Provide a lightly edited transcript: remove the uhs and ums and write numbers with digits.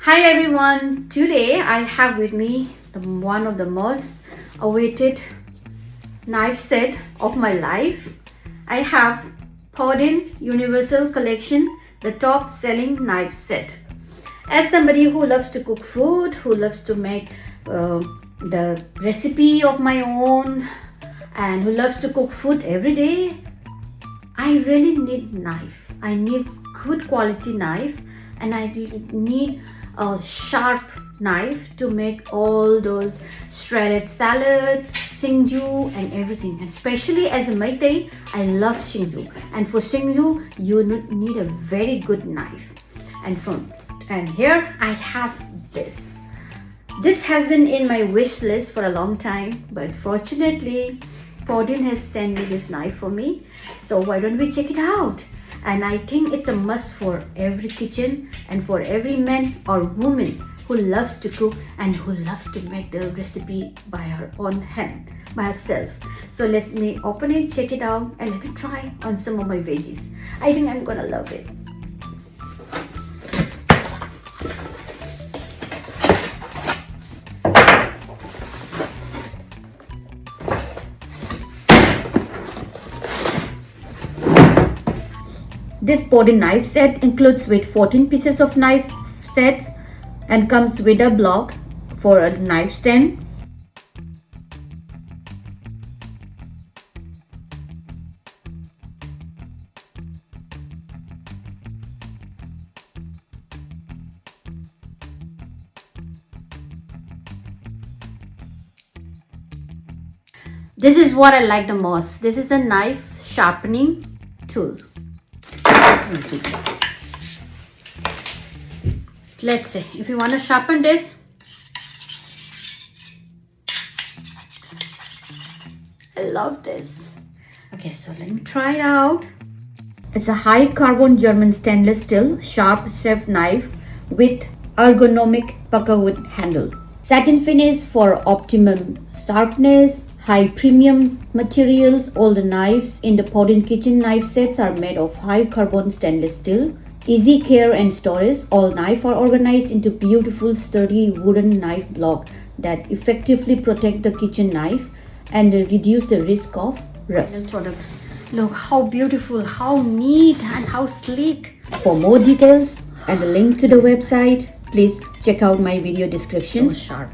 Hi everyone, today I have with me one of the most awaited knife set of my life. I have Paudin Universal Collection, the top selling knife set. As somebody who loves to cook food, who loves to make the recipe of my own, and who loves to cook food every day, I really need knife. I need good quality knife, and I need a sharp knife to make all those shredded salad, singju and everything. And especially as a Meitei, I love singju, and for singju you need a very good knife. And here I have this. This has been in my wish list for a long time, but fortunately Paudin has sent me this knife for me, so why don't we check it out? And I think it's a must for every kitchen and for every man or woman who loves to cook and who loves to make the recipe by her own hand, by herself. So let me open it, check it out, and let me try on some of my veggies. I think I'm gonna love it. This Paudin knife set includes with 14 pieces of knife sets and comes with a block for a knife stand. This is what I like the most. This is a knife sharpening tool. Let's see, if you want to sharpen this, I love this. Okay, so let me try it out. It's a high carbon German stainless steel sharp chef knife with ergonomic puckerwood handle. Satin finish for optimum sharpness. High premium materials. All the knives in the Paudin Kitchen knife sets are made of high carbon stainless steel. Easy care and storage. All knives are organized into beautiful sturdy wooden knife block that effectively protect the kitchen knife and reduce the risk of rust. Look how beautiful, how neat and how sleek. For more details and the link to the website, please check out my video description. So sharp.